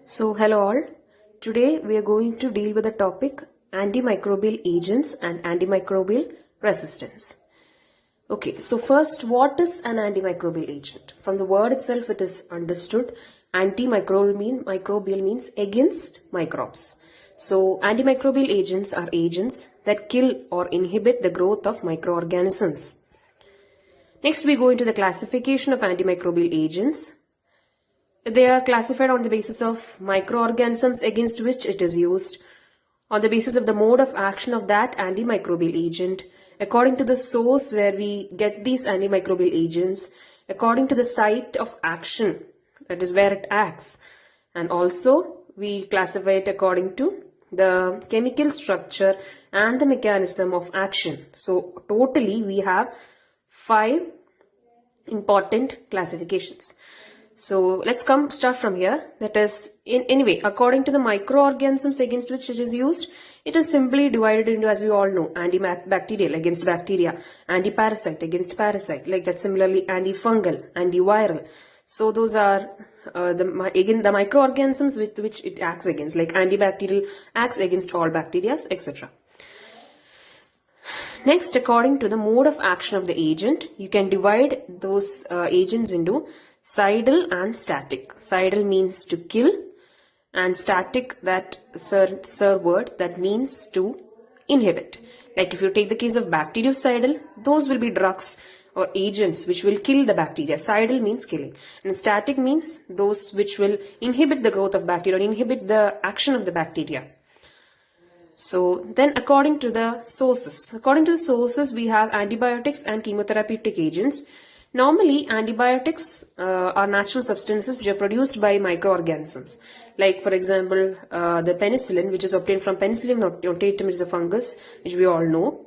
So, hello all. Today we are going to deal with the topic antimicrobial agents and antimicrobial resistance. Okay, so first, what is an antimicrobial agent? From the word itself, it is understood. Microbial means against microbes. So, antimicrobial agents are agents that kill or inhibit the growth of microorganisms. Next, we go into the classification of antimicrobial agents. They are classified on the basis of microorganisms against which it is used, on the basis of the mode of action of that antimicrobial agent, according to the source where we get these antimicrobial agents, according to the site of action, that is where it acts, and also we classify it according to the chemical structure and the mechanism of action. So totally we have 5 important classifications. So let's start from here. That is, anyway, according to the microorganisms against which it is used, it is simply divided into, as we all know, antibacterial against bacteria, antiparasite against parasite, like that. Similarly, antifungal, antiviral. So those are the microorganisms with which it acts against, like antibacterial acts against all bacteria, etc. Next, according to the mode of action of the agent, you can divide those agents into cidal and static. Cidal means to kill, and static, that sir word, that means to inhibit. Like if you take the case of bactericidal, those will be drugs or agents which will kill the bacteria. Cidal means killing, and static means those which will inhibit the growth of bacteria or inhibit the action of the bacteria. So then according to the sources, we have antibiotics and chemotherapeutic agents. Normally, antibiotics are natural substances which are produced by microorganisms. Like, for example, the penicillin, which is obtained from Penicillium notatum, which is a fungus, which we all know.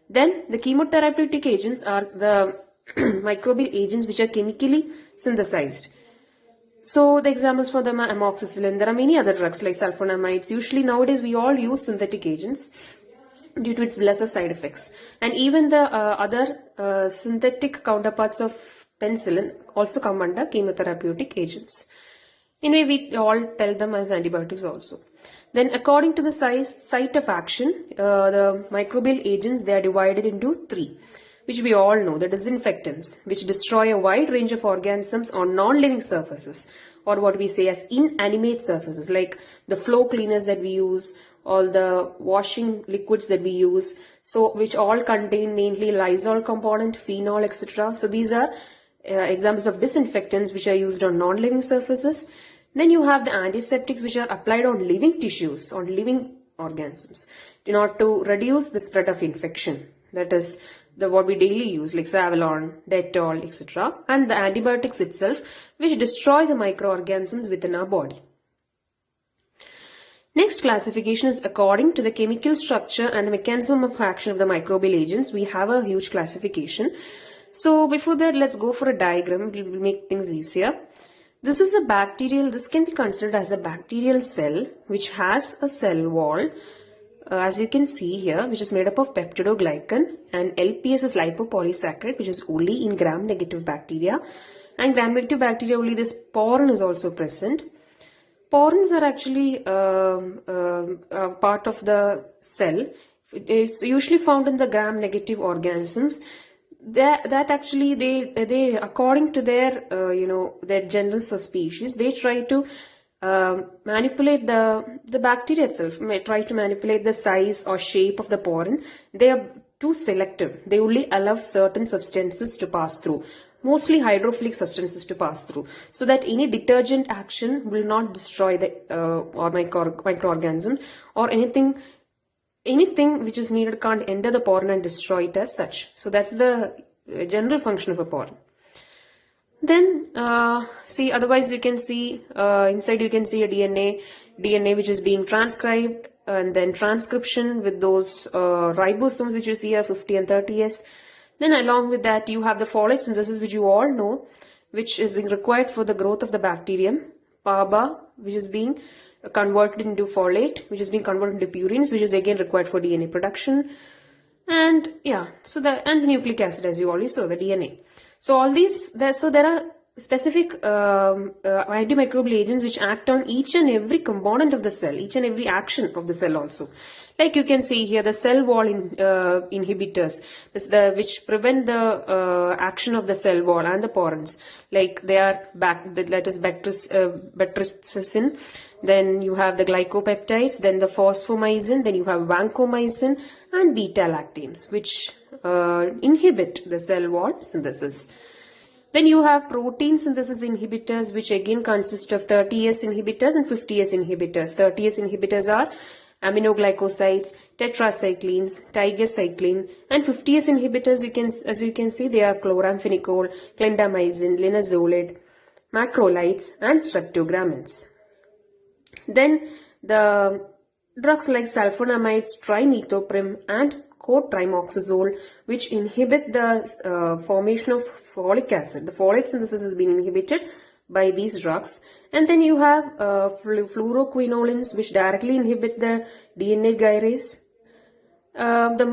Then, the chemotherapeutic agents are the microbial agents which are chemically synthesized. So, the examples for them are amoxicillin. There are many other drugs like sulfonamides. Usually, nowadays, we all use synthetic agents due to its lesser side effects. And even the other synthetic counterparts of penicillin also come under chemotherapeutic agents. Anyway, we all tell them as antibiotics also. Then according to the site of action, the microbial agents, they are divided into 3, which we all know. The disinfectants, which destroy a wide range of organisms on non-living surfaces, or what we say as inanimate surfaces, like the floor cleaners that we use, all the washing liquids that we use, so which all contain mainly Lysol component, phenol, etc. So these are examples of disinfectants which are used on non-living surfaces. Then you have the antiseptics which are applied on living tissues, on living organisms, in order to reduce the spread of infection. That is what we daily use, like Savlon, Dettol, etc. And the antibiotics itself, which destroy the microorganisms within our body. Next classification is according to the chemical structure and the mechanism of action of the microbial agents. We have a huge classification. So before that, let's go for a diagram. It will make things easier. This can be considered as a bacterial cell which has a cell wall, as you can see here, which is made up of peptidoglycan, and LPS is lipopolysaccharide, which is only in gram-negative bacteria. And gram-negative bacteria, only this porin is also present. Porins are actually part of the cell. It's usually found in the gram-negative organisms. That actually they according to their their genus or species, they try to manipulate the bacteria itself. Try to manipulate the size or shape of the porin. They are too selective. They only allow certain substances to pass through, mostly hydrophilic substances to pass through, so that any detergent action will not destroy the microorganism, or anything which is needed can't enter the porin and destroy it as such. So that's the general function of a porin. Then otherwise you can see inside, you can see a DNA which is being transcribed, and then transcription with those ribosomes which you see here, 50 and 30S. Then along with that, you have the folate synthesis, which you all know, which is required for the growth of the bacterium. PABA, which is being converted into folate, which is being converted into purines, which is again required for DNA production. And yeah, and the nucleic acid, as you already saw, the DNA. So all these, there are specific antimicrobial agents which act on each and every component of the cell, each and every action of the cell also. Like you can see here, the cell wall inhibitors, which prevent the action of the cell wall and the porins. Like they are bactricin. Then you have the glycopeptides, then the phosphomycin, then you have vancomycin and beta-lactams, which inhibit the cell wall synthesis. Then you have protein synthesis inhibitors, which again consist of 30S inhibitors and 50S inhibitors. 30S inhibitors are aminoglycosides, tetracyclines, tigecycline, and 50S inhibitors, as you can see, they are chloramphenicol, clindamycin, linezolid, macrolides, and streptogramins. Then the drugs like sulfonamides, trimethoprim, and cotrimoxazole, which inhibit the formation of folic acid. The folate synthesis has been inhibited by these drugs. And then you have fluoroquinolines, which directly inhibit the DNA gyrase. The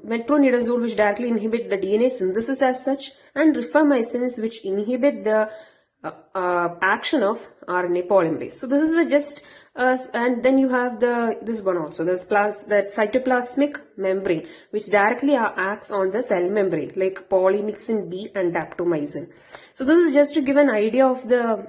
metronidazole, which directly inhibit the DNA synthesis as such, and rifamycins, which inhibit the action of RNA polymerase. So this is just and then you have this one also, that cytoplasmic membrane, which directly acts on the cell membrane, like polymyxin B and daptomycin. So this is just to give an idea of the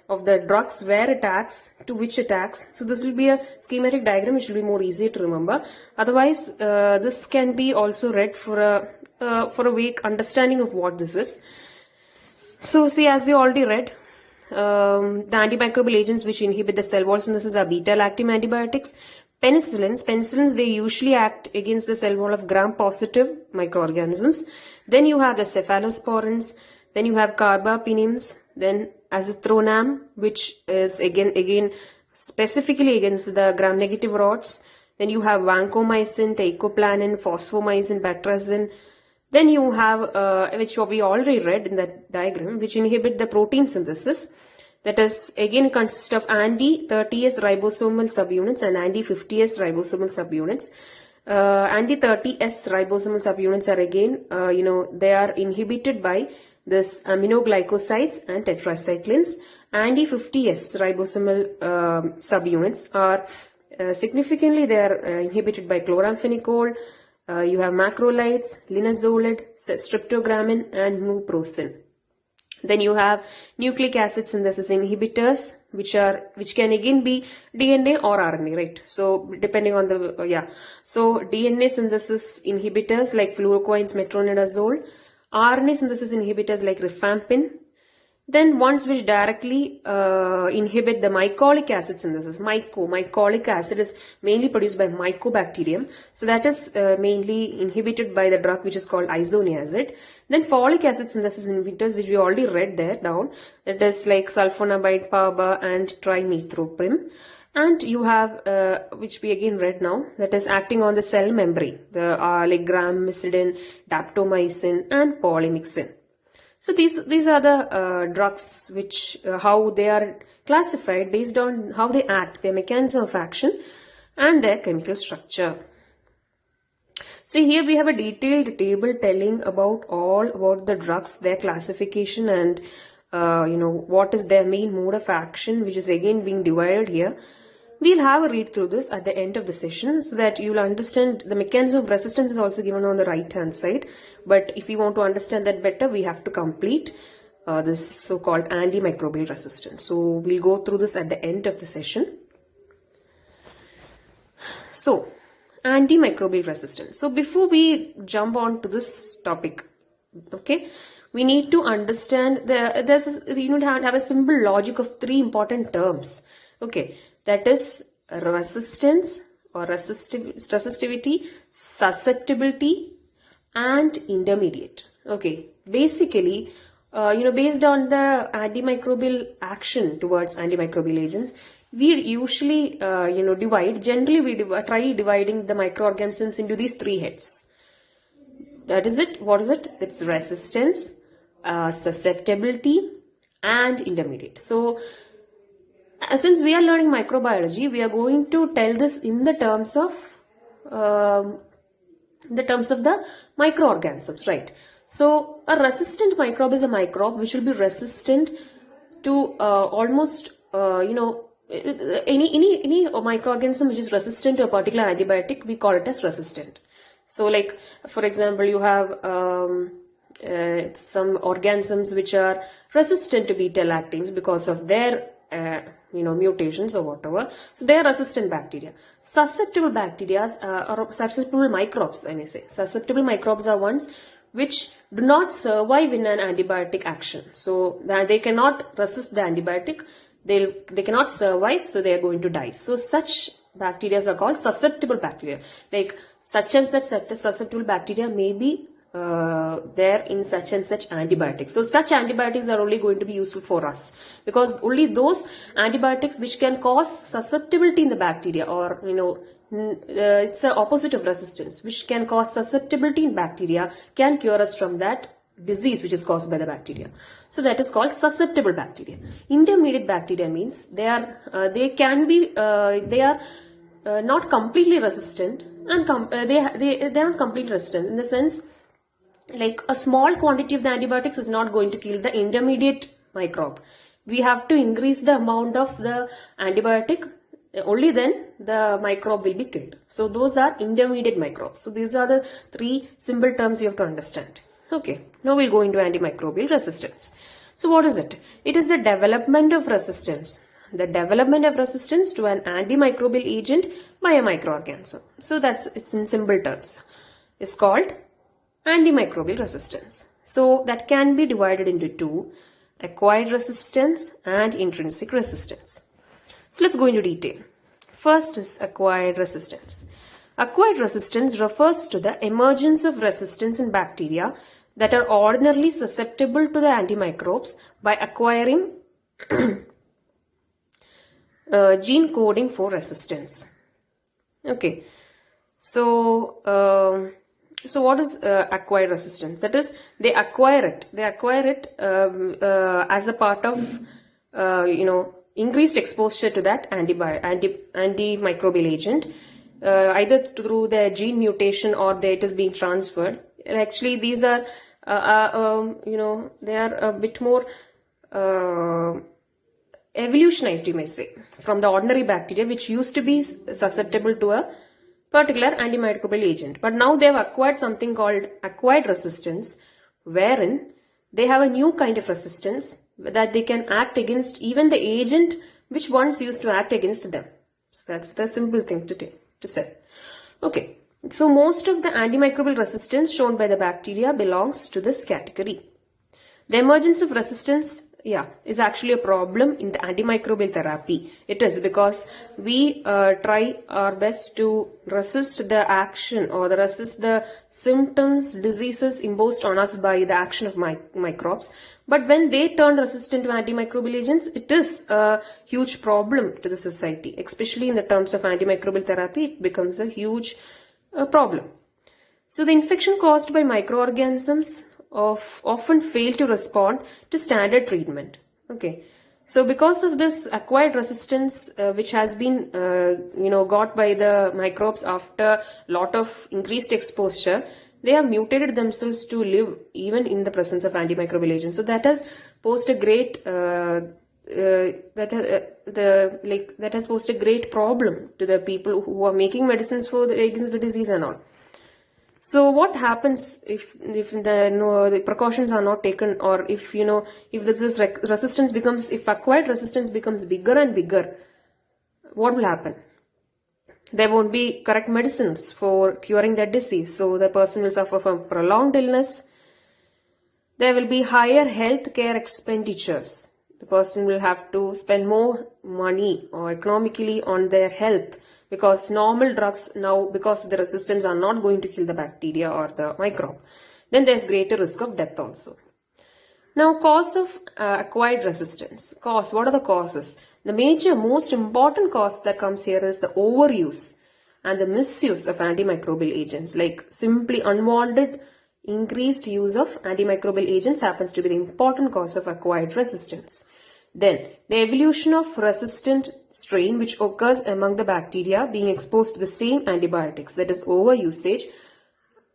of the drugs, where it acts, to which it acts. So this will be a schematic diagram which will be more easy to remember. Otherwise, this can be also read for a vague understanding of what this is. So see, as we already read, the antimicrobial agents which inhibit the cell wall synthesis are beta-lactam antibiotics. Penicillins, they usually act against the cell wall of gram-positive microorganisms. Then you have the cephalosporins. Then you have carbapenems. Then azithromycin, which is again specifically against the gram-negative rods. Then you have vancomycin, teicoplanin, phosphomycin, batracin. Then you have, which we already read in that diagram, which inhibit the protein synthesis. That is, again, consists of anti-30S ribosomal subunits and anti-50S ribosomal subunits. Anti-30S ribosomal subunits are again, they are inhibited by this aminoglycosides and tetracyclines. Anti-50S ribosomal subunits are significantly, they are inhibited by chloramphenicol. You have macrolides, linezolid, streptogramin, and muprosin. Then you have nucleic acid synthesis inhibitors, which can again be DNA or RNA, right? So depending on the So DNA synthesis inhibitors like fluoroquinolones, metronidazole, RNA synthesis inhibitors like rifampin. Then ones which directly inhibit the mycolic acid synthesis. Mycolic acid is mainly produced by Mycobacterium. So that is mainly inhibited by the drug which is called isoniazid. Then folic acid synthesis inhibitors, which we already read there down. That is like sulfonamide, PABA, and trimethoprim. And you have, which we again read now, that is acting on the cell membrane. The like gramicidin, daptomycin, and polymyxin. So these are the drugs which how they are classified based on how they act, their mechanism of action, and their chemical structure. See, here we have a detailed table telling about the drugs, their classification, and what is their main mode of action, which is again being divided here. We'll have a read through this at the end of the session so that you'll understand the mechanism of resistance is also given on the right hand side. But if you want to understand that better, we have to complete this so-called antimicrobial resistance. So we'll go through this at the end of the session. So antimicrobial resistance. So before we jump on to this topic, okay, we need to understand you need to have a simple logic of three important terms. Okay. That is resistance or resistivity, susceptibility, and intermediate. Okay. Basically, based on the antimicrobial action towards antimicrobial agents, we usually, generally we try dividing the microorganisms into these three heads. That is it. What is it? It's resistance, susceptibility, and intermediate. So, since we are learning microbiology, we are going to tell this in the terms of the microorganisms, right? So a resistant microbe is a microbe which will be resistant to almost any microorganism which is resistant to a particular antibiotic, we call it as resistant. So like, for example, you have some organisms which are resistant to beta-lactams because of their mutations or whatever. So they are resistant bacteria. Susceptible bacteria or susceptible microbes, I may say. Susceptible microbes are ones which do not survive in an antibiotic action. So that they cannot resist the antibiotic. They cannot survive, so they are going to die. So such bacteria are called susceptible bacteria. Like such and such susceptible bacteria may be there in such and such antibiotics. So such antibiotics are only going to be useful for us, because only those antibiotics which can cause susceptibility in the bacteria, or it's the opposite of resistance, which can cause susceptibility in bacteria, can cure us from that disease which is caused by the bacteria. So that is called susceptible bacteria. Intermediate bacteria means they are not completely resistant, and they are not completely resistant in the sense, like a small quantity of the antibiotics is not going to kill the intermediate microbe. We have to increase the amount of the antibiotic, only then the microbe will be killed. So those are intermediate microbes. So these are the three simple terms you have to understand. Okay, now we'll go into antimicrobial resistance. So what is it? It is the development of resistance. The development of resistance to an antimicrobial agent by a microorganism. So it's in simple terms. It's called antimicrobial resistance. So that can be divided into two: acquired resistance and intrinsic resistance. So let's go into detail. First is acquired resistance. Acquired resistance refers to the emergence of resistance in bacteria that are ordinarily susceptible to the antimicrobes by acquiring gene coding for resistance. Okay, so what is acquired resistance? That is, they acquire it as a part of increased exposure to that antimicrobial agent, either through the gene mutation or it is being transferred. Actually, these are they are a bit more evolutionized, you may say, from the ordinary bacteria which used to be susceptible to a particular antimicrobial agent. But now they have acquired something called acquired resistance, wherein they have a new kind of resistance that they can act against even the agent which once used to act against them. So that's the simple thing to say. Okay, so most of the antimicrobial resistance shown by the bacteria belongs to this category. The emergence of resistance is actually a problem in the antimicrobial therapy. It is because we try our best to resist the action or resist the symptoms, diseases imposed on us by the action of microbes. But when they turn resistant to antimicrobial agents, it is a huge problem to the society. Especially in the terms of antimicrobial therapy, it becomes a huge problem. So the infection caused by microorganisms often fail to respond to standard treatment. Okay, so because of this acquired resistance, which has been got by the microbes after lot of increased exposure, they have mutated themselves to live even in the presence of antimicrobial agents. So that has posed a great that has posed a great problem to the people who are making medicines against the disease and all. So what happens if the precautions are not taken, or if this resistance becomes, if acquired resistance becomes bigger and bigger, what will happen? There won't be correct medicines for curing that disease. So the person will suffer from prolonged illness. There will be higher health care expenditures. The person will have to spend more money or economically on their health, because normal drugs now, because of the resistance, are not going to kill the bacteria or the microbe. Then there's greater risk of death also. Now, cause of acquired resistance. What are the causes? The most important cause that comes here is the overuse and the misuse of antimicrobial agents. Like simply unwanted increased use of antimicrobial agents happens to be the important cause of acquired resistance. Then, the evolution of resistant strain which occurs among the bacteria being exposed to the same antibiotics, that is overusage,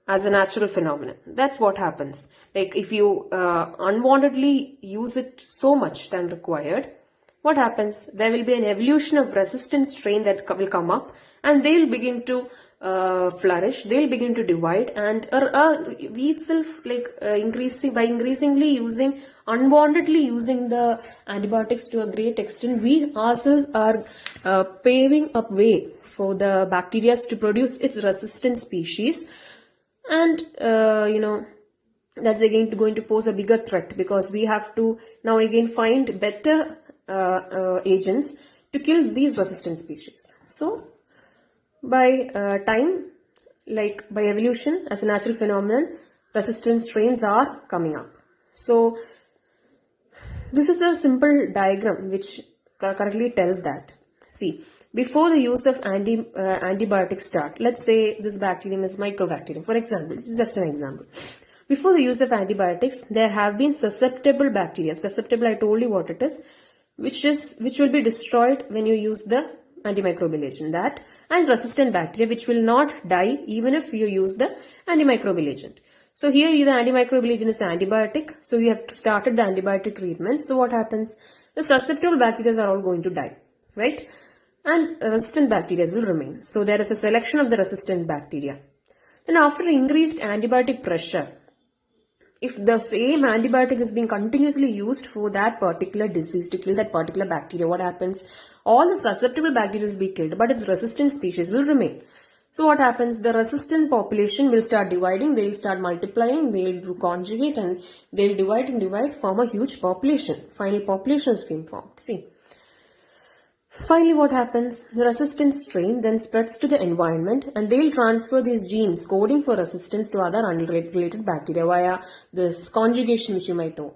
as a natural phenomenon. That's what happens. Like if you unwantedly use it so much than required, what happens? There will be an evolution of resistant strain that will come up, and they'll begin to flourish. They'll begin to divide, and we itself increasingly using unwantedly using the antibiotics to a great extent, we ourselves are paving up way for the bacteria to produce its resistant species. And that's again going to pose a bigger threat, because we have to now again find better agents to kill these resistant species. So by time, like by evolution as a natural phenomenon, resistant strains are coming up. So this is a simple diagram which correctly tells that. See, before the use of antibiotics start, let's say this bacterium is Mycobacterium, for example. This is just an example. Before the use of antibiotics, there have been susceptible bacteria. Susceptible, I told you what it is, which will be destroyed when you use the antimicrobial agent. That and resistant bacteria, which will not die even if you use the antimicrobial agent. So here the antimicrobial agent is antibiotic. So you have started the antibiotic treatment. So what happens? The susceptible bacteria are all going to die, right? And resistant bacteria will remain. So there is a selection of the resistant bacteria. Then after increased antibiotic pressure, if the same antibiotic is being continuously used for that particular disease to kill that particular bacteria, what happens? All the susceptible bacteria will be killed, but its resistant species will remain. So what happens? The resistant population will start dividing, they will start multiplying, they will conjugate, and they will divide and divide, form a huge population. Final population is being formed. See. Finally, what happens? The resistant strain then spreads to the environment, and they will transfer these genes coding for resistance to other unrelated bacteria via this conjugation, which you might know.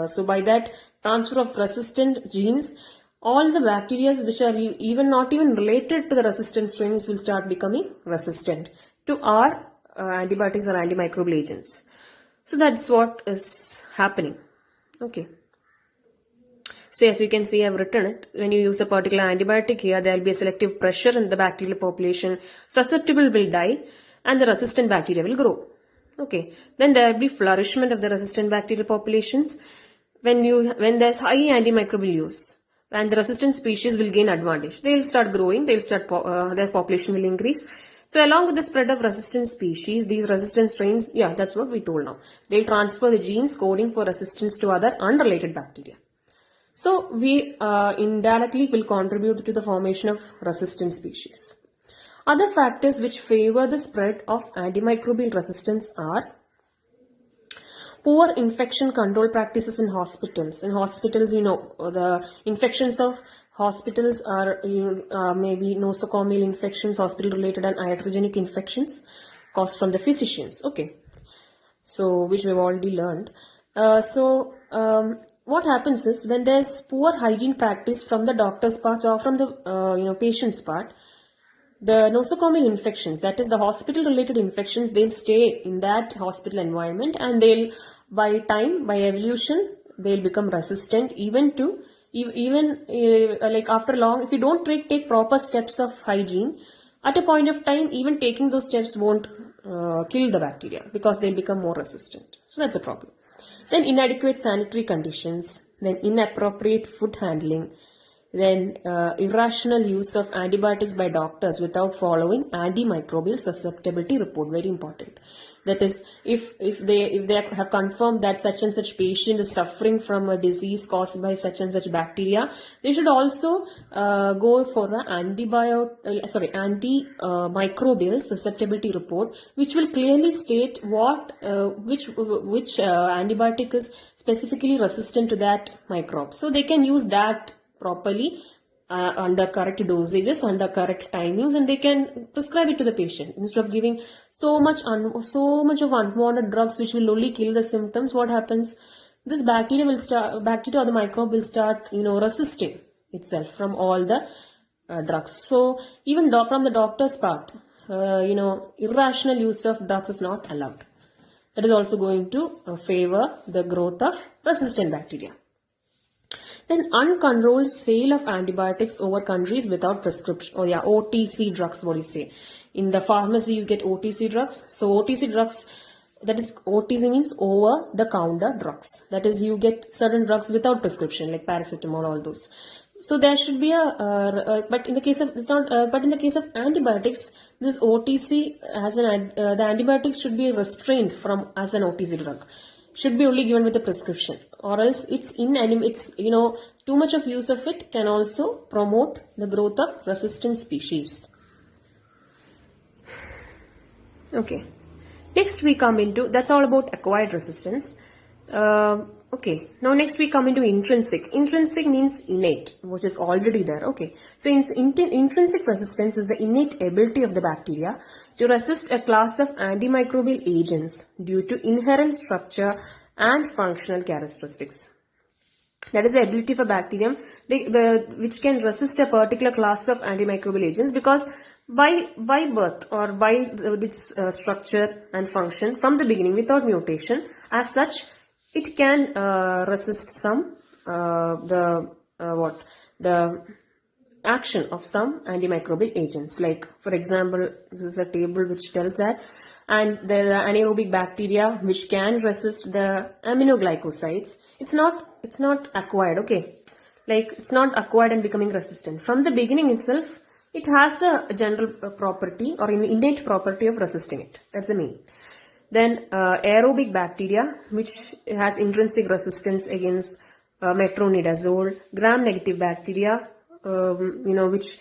So by that transfer of resistant genes, all the bacteria which are not even related to the resistant strains will start becoming resistant to our antibiotics or antimicrobial agents. So that's what is happening. Okay. So as you can see, I have written it. When you use a particular antibiotic here, there will be a selective pressure in the bacterial population. Susceptible will die and the resistant bacteria will grow. Okay. Then there will be flourishment of the resistant bacterial populations. When there's high antimicrobial use, and the resistant species will gain advantage. They will start growing, their population will increase. So along with the spread of resistant species, these resistant strains, that's what we told now. They'll transfer the genes coding for resistance to other unrelated bacteria. So we indirectly will contribute to the formation of resistant species. Other factors which favor the spread of antimicrobial resistance are poor infection control practices in hospitals. In hospitals, the infections of hospitals are maybe nosocomial infections, hospital-related and iatrogenic infections caused from the physicians. Okay, so which we've already learned. What happens is when there's poor hygiene practice from the doctor's part or from the patient's part, the nosocomial infections, that is the hospital-related infections, they'll stay in that hospital environment, and they'll by evolution, they'll become resistant like after long, if you don't take proper steps of hygiene, at a point of time, even taking those steps won't kill the bacteria because they'll become more resistant. So that's a problem. Then inadequate sanitary conditions, then inappropriate food handling, then irrational use of antibiotics by doctors without following antimicrobial susceptibility report. Very important. That is, if they have confirmed that such and such patient is suffering from a disease caused by such and such bacteria, they should also go for an antimicrobial susceptibility report, which will clearly state which antibiotic is specifically resistant to that microbe. So they can use that properly under correct dosages, under correct timings, and they can prescribe it to the patient instead of giving so much of unwanted drugs which will only kill the symptoms. What happens? This bacteria or the microbe will start resisting itself from all the drugs. So even from the doctor's part, irrational use of drugs is not allowed. That is also going to favor the growth of resistant bacteria. Then uncontrolled sale of antibiotics over countries without prescription. Oh yeah, OTC drugs, what do you say? In the pharmacy you get OTC drugs. So OTC drugs, that is OTC means over the counter drugs. That is you get certain drugs without prescription like paracetamol, all those. So there should be but in the case of but in the case of antibiotics, this OTC has the antibiotics should be restrained from as an OTC drug. Should be only given with a prescription, or else it's too much of use of it can also promote the growth of resistant species. Okay. Next we come into, that's all about acquired resistance. Okay, now next we come into intrinsic. Intrinsic means innate, which is already there. Okay, so intrinsic resistance is the innate ability of the bacteria to resist a class of antimicrobial agents due to inherent structure and functional characteristics. That is the ability of a bacterium which can resist a particular class of antimicrobial agents, because by birth or by its structure and function from the beginning without mutation, as such it can resist some the action of some antimicrobial agents. Like for example, this is a table which tells that, and the anaerobic bacteria which can resist the aminoglycosides. It's not acquired. Okay, like it's not acquired and becoming resistant from the beginning itself. It has a general property or an innate property of resisting it. That's the meaning. Then aerobic bacteria, which has intrinsic resistance against metronidazole. Gram-negative bacteria, which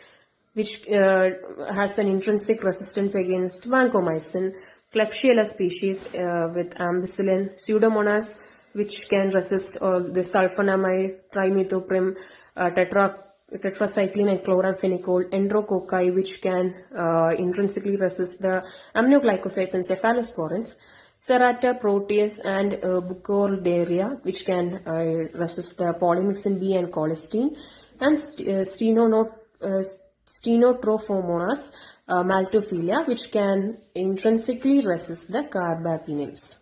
has an intrinsic resistance against vancomycin. Klebsiella species with ampicillin. Pseudomonas, which can resist the sulfonamide, trimethoprim, tetracycline and chloramphenicol. Enterococci, which can intrinsically resist the aminoglycosides and cephalosporins. Serrata, Proteus and Burkholderia, which can resist the polymyxin B and colistin. And Stenotrophomonas maltophilia, which can intrinsically resist the carbapenems.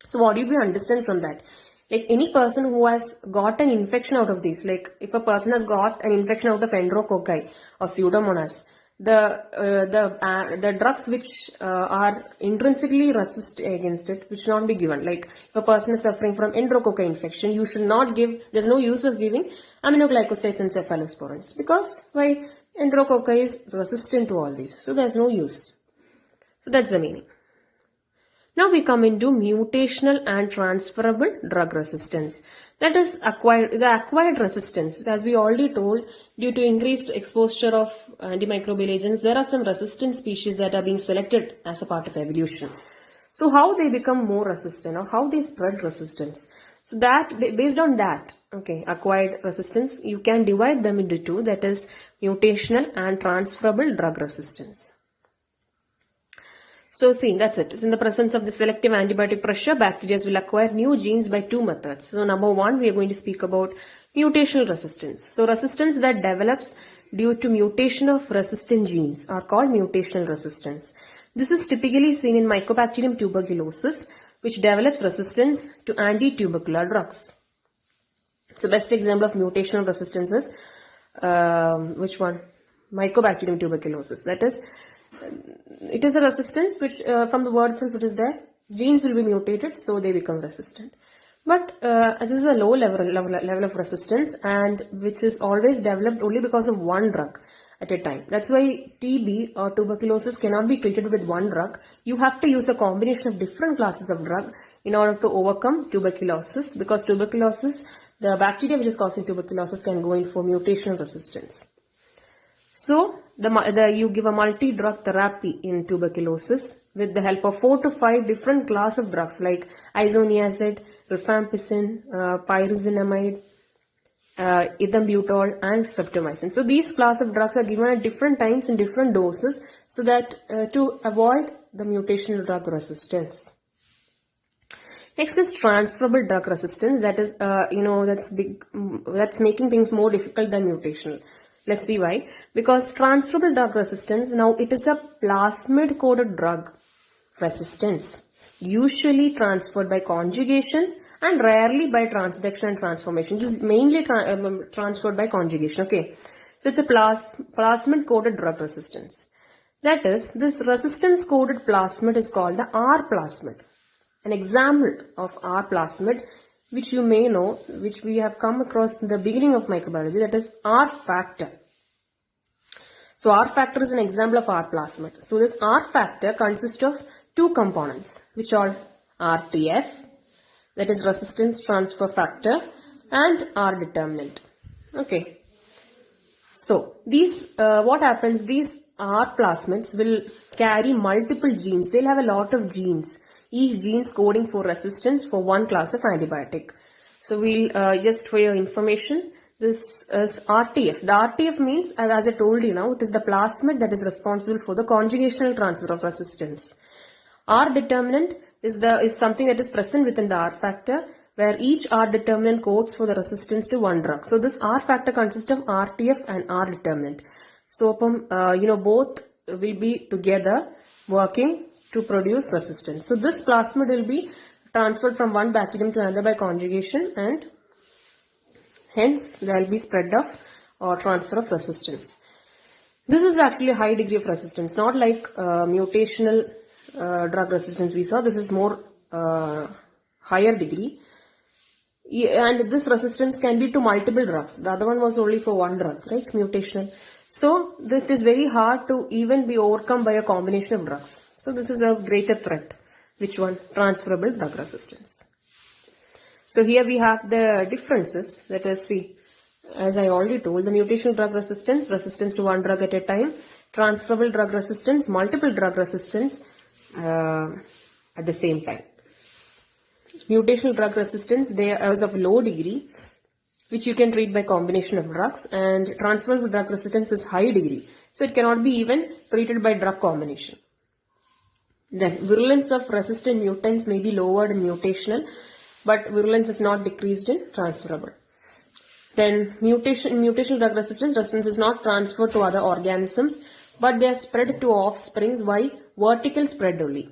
So what do you understand from that? Like any person who has got an infection out of these, like if a person has got an infection out of Enterococci or Pseudomonas, the drugs which are intrinsically resist against it, which should not be given. Like if a person is suffering from Enterococci infection, you should not give, there's no use of giving aminoglycosides and cephalosporins, because why? Enterococci is resistant to all these, so there's no use. So that's the meaning. Now we come into mutational and transferable drug resistance. That is the acquired resistance. As we already told, due to increased exposure of antimicrobial agents, there are some resistant species that are being selected as a part of evolution. So how they become more resistant or how they spread resistance. So that, based on that, okay, acquired resistance, you can divide them into two, that is mutational and transferable drug resistance. So see, that's it. In the presence of the selective antibiotic pressure, bacteria will acquire new genes by two methods. So number one, we are going to speak about mutational resistance. So resistance that develops due to mutation of resistant genes are called mutational resistance. This is typically seen in Mycobacterium tuberculosis, which develops resistance to anti-tubercular drugs. So best example of mutational resistance is, which one? Mycobacterium tuberculosis. That is, it is a resistance which from the word itself it is there. Genes will be mutated, so they become resistant. But this is a low level of resistance, and which is always developed only because of one drug at a time. That's why TB or tuberculosis cannot be treated with one drug. You have to use a combination of different classes of drug in order to overcome tuberculosis, because tuberculosis, the bacteria which is causing tuberculosis can go in for mutational resistance. So you give a multi-drug therapy in tuberculosis with the help of 4 to 5 different class of drugs like isoniazid, rifampicin, pyrazinamide, ethambutol and streptomycin. So these class of drugs are given at different times in different doses, so that to avoid the mutational drug resistance. Next is transferable drug resistance. That is, that's making things more difficult than mutational. Let's see why. Because transferable drug resistance, now it is a plasmid-coded drug resistance, usually transferred by conjugation and rarely by transduction and transformation, which is mainly transferred by conjugation. Okay, so it's a plasmid coded drug resistance. That is, this resistance coded plasmid is called the R plasmid. An example of R plasmid, which you may know, which we have come across in the beginning of microbiology, that is R factor. So R factor is an example of R plasmid. So this R factor consists of two components, which are RTF, that is resistance transfer factor, and R determinant. Okay. So these, what happens, these R plasmids will carry multiple genes. They'll have a lot of genes, each gene coding for resistance for one class of antibiotic. So we'll, just for your information, this is RTF. The RTF means, as I told you now, it is the plasmid that is responsible for the conjugational transfer of resistance. R determinant is something that is present within the R factor, where each R determinant codes for the resistance to one drug. So this R factor consists of RTF and R determinant. So both will be together working to produce resistance. So this plasmid will be transferred from one bacterium to another by conjugation, and hence there will be spread of or transfer of resistance. This is actually a high degree of resistance, not like mutational drug resistance we saw. This is more higher degree. And this resistance can be to multiple drugs. The other one was only for one drug, right? Mutational. So this is very hard to even be overcome by a combination of drugs. So this is a greater threat. Which one? Transferable drug resistance. So here we have the differences. Let us see. As I already told, the mutational drug resistance, resistance to one drug at a time. Transferable drug resistance, multiple drug resistance at the same time. Mutational drug resistance, they are of low degree, which you can treat by combination of drugs, and transferable drug resistance is high degree, so it cannot be even treated by drug combination. Then virulence of resistant mutants may be lowered in mutational, but virulence is not decreased in transferable. Then mutational drug resistance is not transferred to other organisms, but they are spread to offsprings by vertical spread only.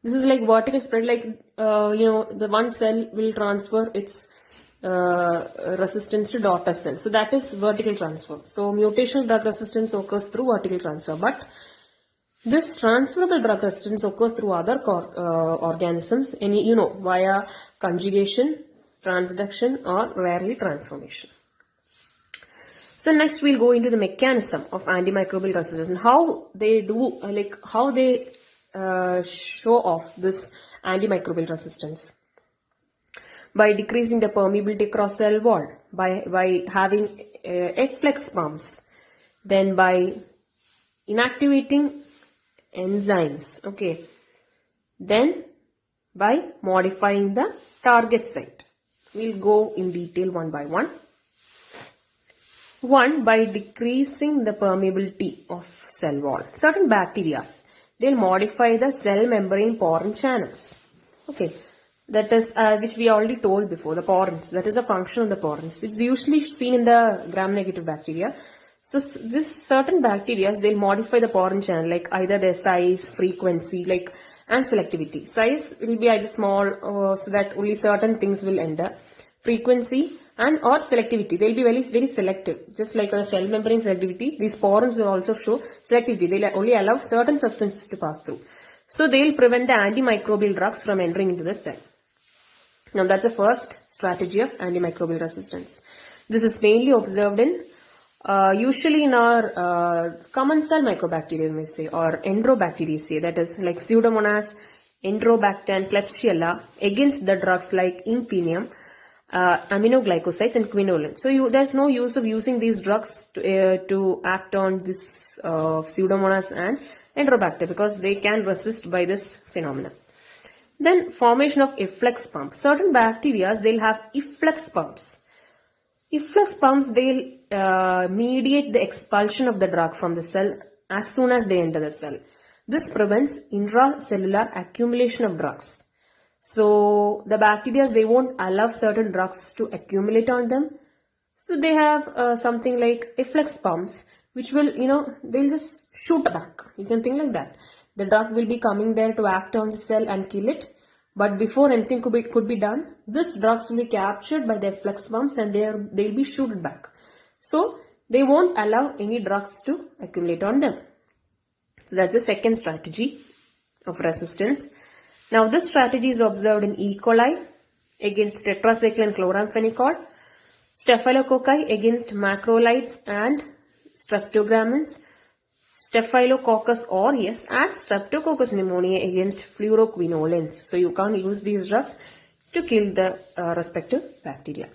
This is like vertical spread, like, the one cell will transfer its resistance to daughter cell. So that is vertical transfer. So mutational drug resistance occurs through vertical transfer. But this transferable drug resistance occurs through other organisms, via conjugation, transduction, or rarely transformation. So next we'll go into the mechanism of antimicrobial resistance. How they do, how they show off this antimicrobial resistance. By decreasing the permeability across cell wall, by having efflux pumps, then by inactivating enzymes, okay, then by modifying the target site. We'll go in detail one by one. One, by decreasing the permeability of cell wall. Certain bacteria, they'll modify the cell membrane porin channels. Okay, that is which we already told before, the porins. That is a function of the porins. It's usually seen in the gram-negative bacteria. So this certain bacteria, they'll modify the porin channel, like either their size, frequency, and selectivity. Size will be either small, so that only certain things will enter. Frequency and or selectivity, they'll be very, very selective. Just like a cell membrane selectivity, these porins will also show selectivity. They'll only allow certain substances to pass through. So they'll prevent the antimicrobial drugs from entering into the cell. Now that's the first strategy of antimicrobial resistance. This is mainly observed in usually in our common cell mycobacteria, we may say, or Enterobacteriaceae, that is like Pseudomonas, Enterobacter, and Klebsiella, against the drugs like Impenium, aminoglycosides, and quinoline. So there's no use of using these drugs to act on this Pseudomonas and Enterobacter, because they can resist by this phenomenon. Then formation of efflux pumps. Certain bacteria, they'll have efflux pumps. Efflux pumps, they'll mediate the expulsion of the drug from the cell as soon as they enter the cell. This prevents intracellular accumulation of drugs. So the bacteria, they won't allow certain drugs to accumulate on them. So they have something like efflux pumps, which will, they'll just shoot back. You can think like that. The drug will be coming there to act on the cell and kill it. But before anything could be done, these drugs will be captured by their flex pumps and they'll be shooted back. So they won't allow any drugs to accumulate on them. So that's the second strategy of resistance. Now this strategy is observed in E. coli against tetracycline chloramphenicol, Staphylococci against macrolides and streptogramins, Staphylococcus aureus and Streptococcus pneumoniae against fluoroquinolins. So you can't use these drugs to kill the respective bacteria.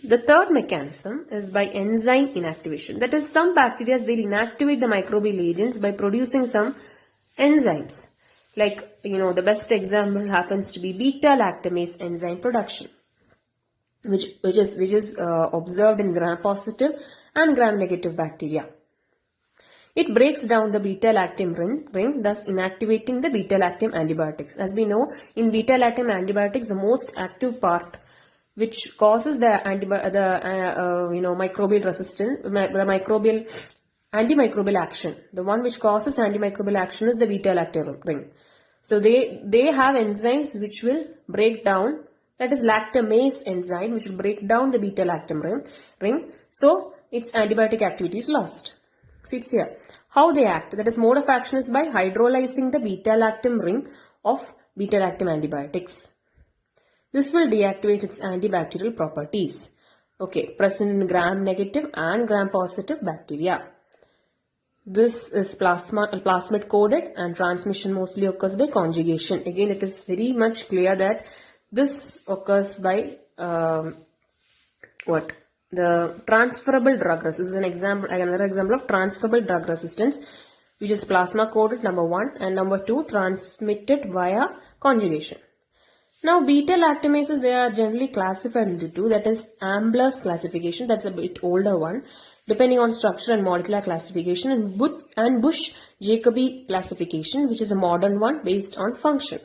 The third mechanism is by enzyme inactivation. That is, some bacteria, they'll inactivate the microbial agents by producing some enzymes. Like, the best example happens to be beta-lactamase enzyme production, which is observed in gram-positive and gram-negative bacteria. It breaks down the beta-lactam ring, thus inactivating the beta-lactam antibiotics. As we know, in beta-lactam antibiotics, the most active part which causes the microbial resistance, the antimicrobial action. The one which causes antimicrobial action is the beta-lactam ring. So they have enzymes which will break down, that is lactamase enzyme, which will break down the beta-lactam ring. So its antibiotic activity is lost. See, it's here. How they act, that is, mode of action is by hydrolyzing the beta-lactam ring of beta-lactam antibiotics. This will deactivate its antibacterial properties. Okay, present in gram-negative and gram-positive bacteria. This is plasmid coded and transmission mostly occurs by conjugation. Again, it is very much clear that this occurs by the transferable drug resistance. This is another example of transferable drug resistance, which is plasma coded, number 1, and number 2, transmitted via conjugation. Now, beta-lactamases, they are generally classified into 2, that is Ambler's classification, that's a bit older one, depending on structure and molecular classification, and Bush-Jacobi classification, which is a modern one based on function.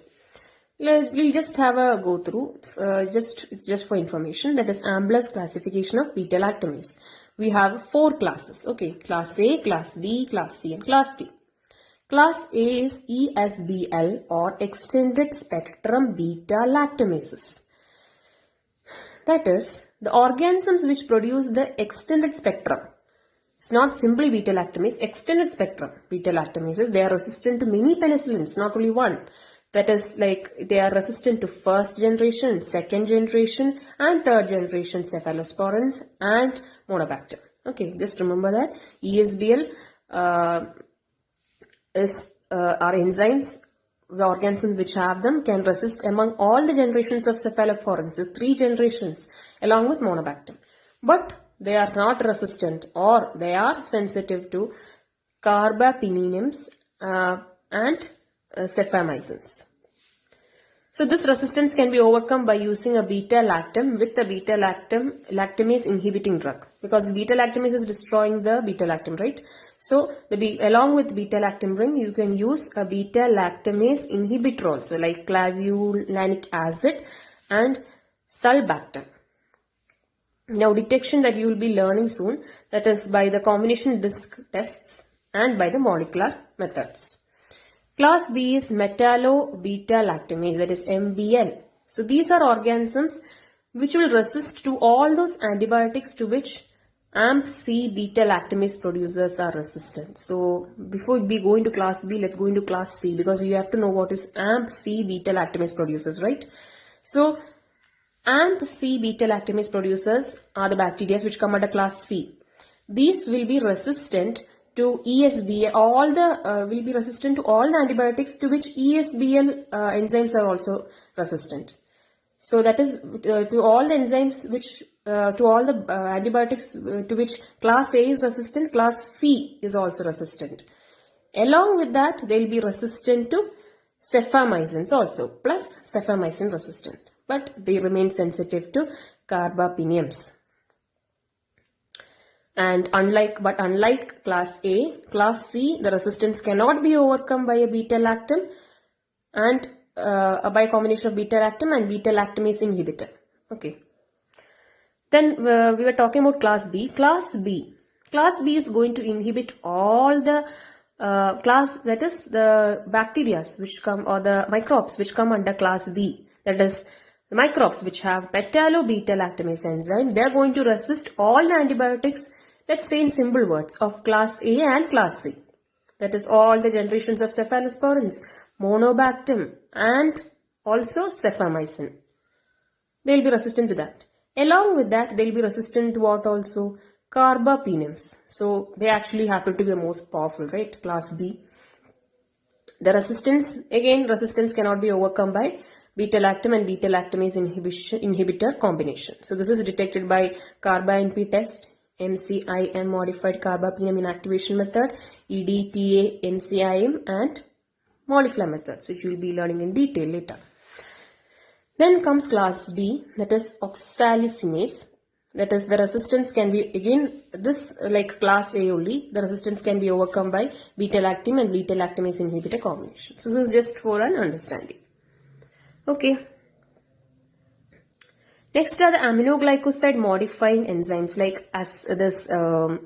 We'll just have a go through, it's just for information, that is Ambler's classification of beta-lactamase. We have 4 classes, okay, class A, class B, class C and class D. Class A is ESBL or extended spectrum beta-lactamases. That is, the organisms which produce the extended spectrum. It's not simply beta-lactamase, extended spectrum beta-lactamases. They are resistant to many penicillins, not only one. That is, like, they are resistant to first generation, second generation and third generation cephalosporins and monobacter. Okay, just remember that ESBL are enzymes. The organisms which have them can resist among all the generations of cephalosporins, the 3 generations, along with monobacter. But they are not resistant, or they are sensitive to carbapenems and cefamycins. So this resistance can be overcome by using a beta-lactam with a beta-lactamase inhibiting drug, because beta-lactamase is destroying the beta-lactam, right? So along with beta-lactam ring, you can use a beta-lactamase inhibitor also, like clavulanic acid and sulbactam. Now, detection that you will be learning soon, that is by the combination disc tests and by the molecular methods. Class B is metallo-beta-lactamase, that is MBL. So these are organisms which will resist to all those antibiotics to which AMP-C beta-lactamase producers are resistant. So before we go into class B, let's go into class C, because you have to know what is AMP-C beta-lactamase producers, right? So AMP-C beta-lactamase producers are the bacteria which come under class C. These will be resistant to ESBL, will be resistant to all the antibiotics to which ESBL enzymes are also resistant. So that is to all the enzymes which, to all the antibiotics to which class A is resistant, class C is also resistant. Along with that, they will be resistant to cefamycins also, plus cefamycin resistant. But they remain sensitive to carbapenems. And unlike class A, class C, the resistance cannot be overcome by a beta-lactam and by a combination of beta-lactam and beta-lactamase inhibitor. Okay. Then we were talking about class B. Class B is going to inhibit all the class, that is the bacteria which come, or the microbes which come under class B, that is the microbes which have metallo-beta-lactamase enzyme, they are going to resist all the antibiotics, let's say in simple words, of class A and class C. That is all the generations of cephalosporins, monobactam and also cefamycin. They will be resistant to that. Along with that, they will be resistant to what also? Carbapenems. So they actually happen to be the most powerful, right? Class B. The resistance, again, resistance cannot be overcome by beta-lactam and beta-lactamase inhibitor combination. So this is detected by Carba-NP test, MCIM modified carbapenem inactivation method, EDTA MCIM, and molecular methods, which we will be learning in detail later. Then comes class D, that is oxalicinase. That is, the resistance can be, again, this like class A only, the resistance can be overcome by beta-lactam and beta-lactamase inhibitor combination. So this is just for an understanding. Okay. Next are the aminoglycoside modifying enzymes like acetyl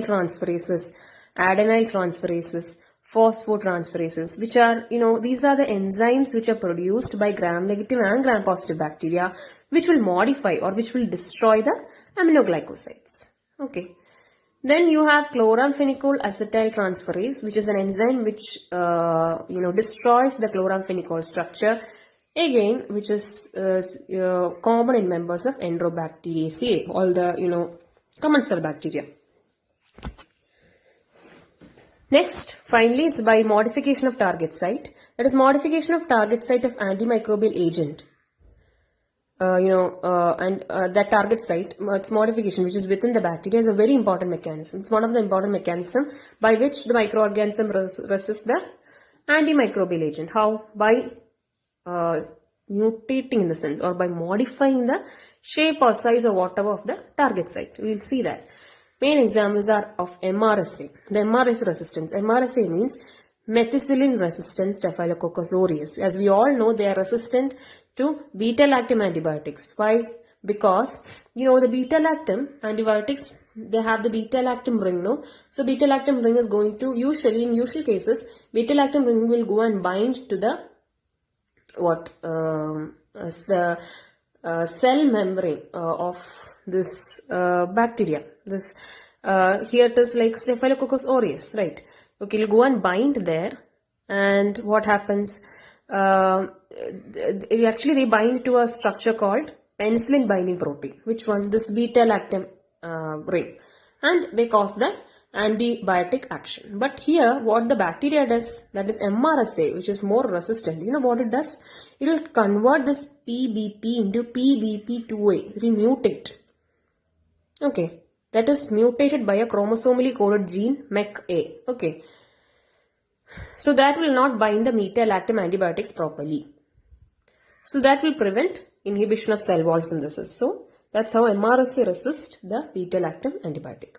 transferases, adenyl transferases, phosphotransferases, which are, these are the enzymes which are produced by gram-negative and gram-positive bacteria, which will modify or which will destroy the aminoglycosides. Okay. Then you have chloramphenicol acetyl transferase, which is an enzyme which, destroys the chloramphenicol structure, again, which is common in members of Enterobacteriaceae, all the, commensal bacteria. Next, finally, it's by modification of target site. That is modification of target site of antimicrobial agent. That target site, its modification, which is within the bacteria, is a very important mechanism. It's one of the important mechanisms by which the microorganism resists the antimicrobial agent. How? By mutating, in the sense, or by modifying the shape or size or whatever of the target site. We will see that. Main examples are of MRSA. The MRSA resistance. MRSA means methicillin resistant Staphylococcus aureus. As we all know, they are resistant to beta-lactam antibiotics. Why? Because, the beta-lactam antibiotics, they have the beta-lactam ring, no? So beta-lactam ring is going to, usually, in usual cases, beta-lactam ring will go and bind to the cell membrane of this bacteria. This here it is like Staphylococcus aureus, right? Okay, you'll go and bind there, and what happens? Actually, they bind to a structure called penicillin binding protein. Which one? This beta-lactam ring, and they cause the antibiotic action. But here, what the bacteria does, that is MRSA, which is more resistant. You know what it does? It will convert this PBP into PBP2A. It will mutate. Okay, that is mutated by a chromosomally coded gene MECA. Okay, so that will not bind the beta-lactam antibiotics properly. So that will prevent inhibition of cell wall synthesis. So that's how MRSA resists the beta-lactam antibiotic.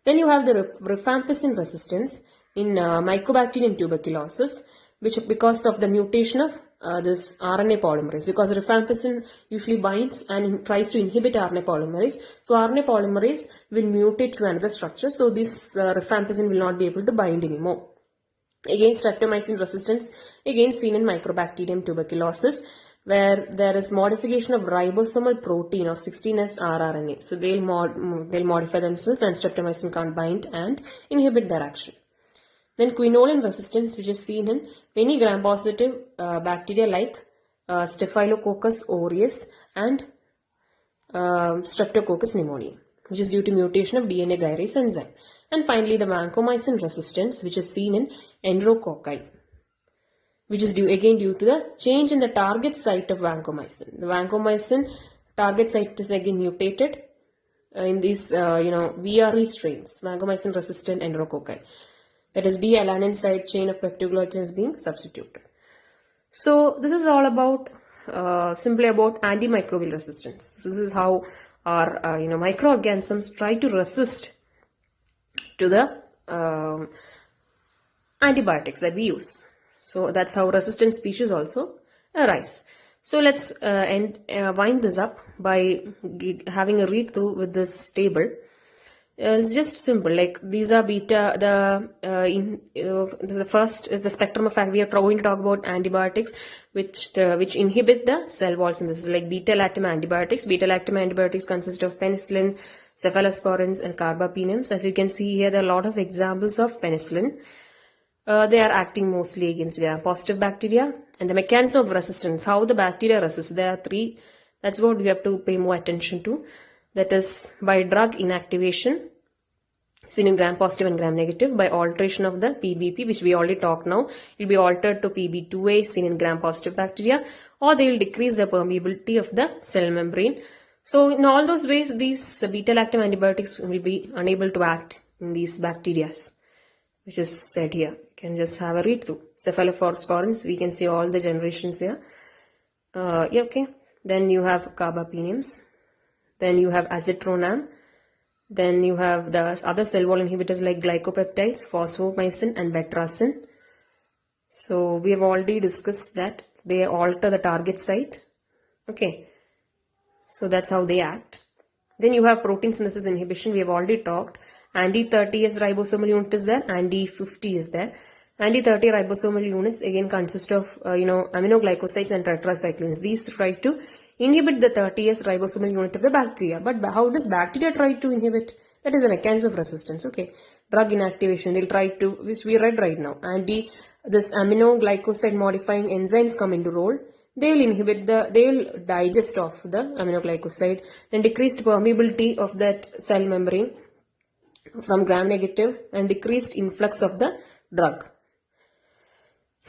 Then you have the rifampicin resistance in Mycobacterium tuberculosis, which because of the mutation of this RNA polymerase, because rifampicin usually binds and tries to inhibit RNA polymerase. So RNA polymerase will mutate to another structure. So this rifampicin will not be able to bind anymore. Again, streptomycin resistance, again seen in Mycobacterium tuberculosis, where there is modification of ribosomal protein of 16S rRNA. So they'll modify themselves and streptomycin can't bind and inhibit their action. Then quinolin resistance, which is seen in many gram-positive bacteria like Staphylococcus aureus and Streptococcus pneumoniae, which is due to mutation of DNA gyrase enzyme. And finally, the vancomycin resistance, which is seen in Enterococci, which is due to the change in the target site of vancomycin. The vancomycin target site is again mutated in these, VRE strains, vancomycin resistant Enterococci. That is, D-alanine side chain of peptidoglycan is being substituted. So this is all about, simply about antimicrobial resistance. This is how our, microorganisms try to resist to the antibiotics that we use. So that's how resistant species also arise. So let's wind this up by having a read through with this table. It's just simple. Like these are beta. The first is the spectrum of fact. We are going to talk about antibiotics, which inhibit the cell wall synthesis, like beta-lactam antibiotics. Beta-lactam antibiotics consist of penicillin, cephalosporins, and carbapenems. As you can see here, there are a lot of examples of penicillin. They are acting mostly against gram-positive bacteria. And the mechanism of resistance, how the bacteria resist. There are three. That's what we have to pay more attention to. That is by drug inactivation, seen in gram-positive and gram-negative, by alteration of the PBP, which we already talked now. It will be altered to PB2A, seen in gram-positive bacteria, or they will decrease the permeability of the cell membrane. So in all those ways, these beta-lactam antibiotics will be unable to act in these bacteria, which is said here. You can just have a read through. Cephalosporins, we can see all the generations here. Yeah, okay. Then you have carbapenems. Then you have azithromycin. Then you have the other cell wall inhibitors like glycopeptides, fosfomycin and betracin. So we have already discussed that they alter the target site. Okay. So that's how they act. Then you have protein synthesis inhibition. We have already talked. Anti-30S ribosomal unit is there. Anti-50 is there. Anti-30 ribosomal units again consist of aminoglycosides and tetracyclines. These try to inhibit the 30S ribosomal unit of the bacteria. But how does bacteria try to inhibit? That is a mechanism of resistance. Okay. Drug inactivation. They'll try to, which we read right now. This aminoglycoside modifying enzymes come into role. They will digest off the aminoglycoside, then decreased permeability of that cell membrane from gram-negative and decreased influx of the drug.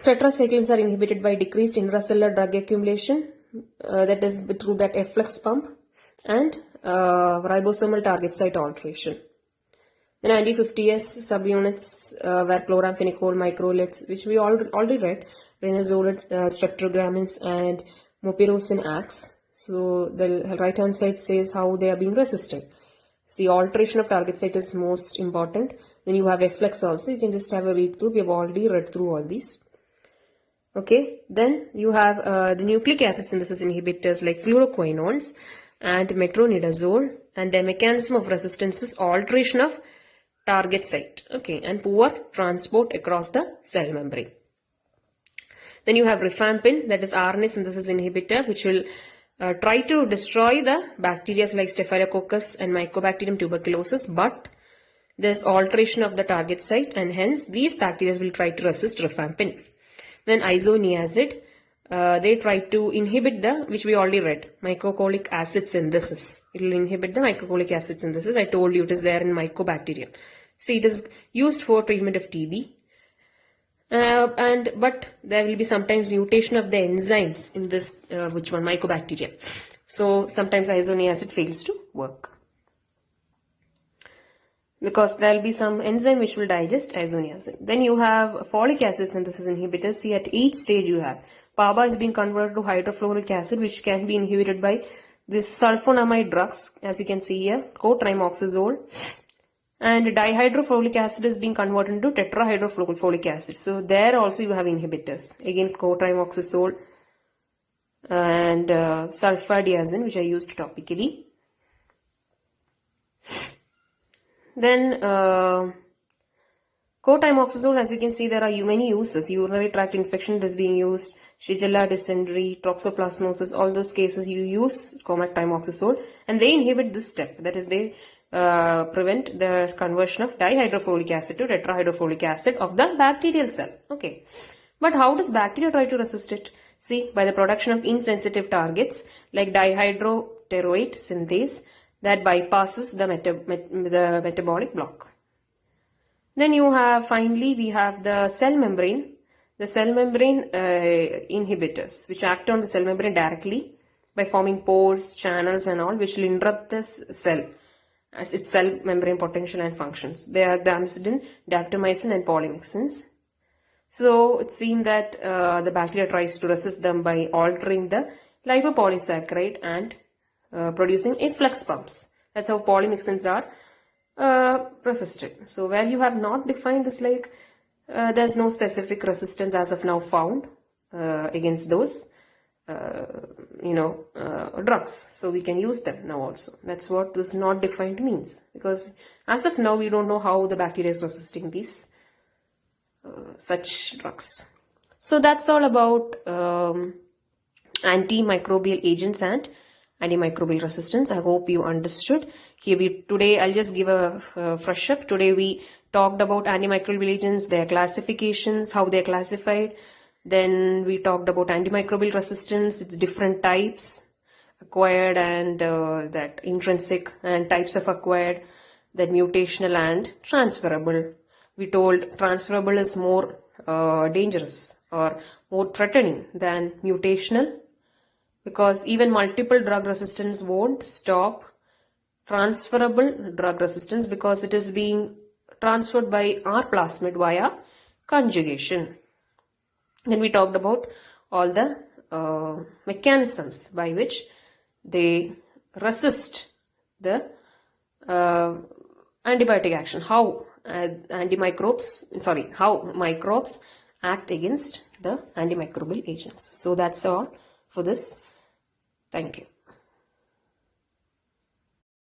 Tetracyclines are inhibited by decreased intracellular drug accumulation, that is through that efflux pump, and ribosomal target site alteration. Then anti-50S subunits were chloramphenicol, microlates, which we already read, linezolid, streptogramins, and mupirocin acts. So the right hand side says how they are being resisted. See, alteration of target site is most important. Then you have efflux also. You can just have a read through. We have already read through all these. Okay. Then you have the nucleic acid synthesis inhibitors like fluoroquinones and metronidazole, and their mechanism of resistance is alteration of target site. Okay, and poor transport across the cell membrane. Then you have rifampin, that is RNA synthesis inhibitor, which will try to destroy the bacteria like Staphylococcus and Mycobacterium tuberculosis, but there's alteration of the target site, and hence these bacteria will try to resist rifampin. Then isoniazid, they try to inhibit the, which we already read, mycocolic acid synthesis. It will inhibit the mycocolic acid synthesis. I told you it is there in Mycobacterium. See, it is used for treatment of TB. But there will be sometimes mutation of the enzymes in this, Mycobacterium. So sometimes isoniazid fails to work, because there will be some enzyme which will digest isoniazid. Then you have folic acid synthesis inhibitors. See, at each stage you have PABA is being converted to hydrofluoric acid, which can be inhibited by this sulfonamide drugs, as you can see here, cotrimoxazole. And dihydrofolic acid is being converted into tetrahydrofolic acid. So there also you have inhibitors. Again, cotrimoxazole and sulfadiazine, which are used topically. Then cotrimoxazole, as you can see, there are many uses. Urinary tract infection is being used, Shigella dysentery, toxoplasmosis, all those cases you use cotrimoxazole, and they inhibit this step. That is, they prevent the conversion of dihydrofolic acid to tetrahydrofolic acid of the bacterial cell. Okay. But how does bacteria try to resist it? See, by the production of insensitive targets like dihydropteroate synthase that bypasses the metabolic block. Then you have, finally, we have the cell membrane. The cell membrane inhibitors, which act on the cell membrane directly by forming pores, channels and all, which will interrupt this cell as its cell membrane potential and functions. They are damocin, daptomycin and polymyxins. So it seems that the bacteria tries to resist them by altering the lipopolysaccharide and producing efflux pumps. That's how polymyxins are resisted. So where you have not defined this, there's no specific resistance as of now found against those. drugs. So we can use them now also. That's what this not defined means, because as of now we don't know how the bacteria is resisting these such drugs. So that's all about antimicrobial agents and antimicrobial resistance. I hope you understood. Today I'll just give a fresh up. Today we talked about antimicrobial agents, their classifications, how they're classified. Then we talked about antimicrobial resistance, its different types, acquired and that intrinsic, and types of acquired, then mutational and transferable. We told transferable is more dangerous or more threatening than mutational, because even multiple drug resistance won't stop transferable drug resistance, because it is being transferred by our plasmid via conjugation. Then we talked about all the mechanisms by which they resist the antibiotic action, how microbes act against the antimicrobial agents. So that's all for this. Thank you.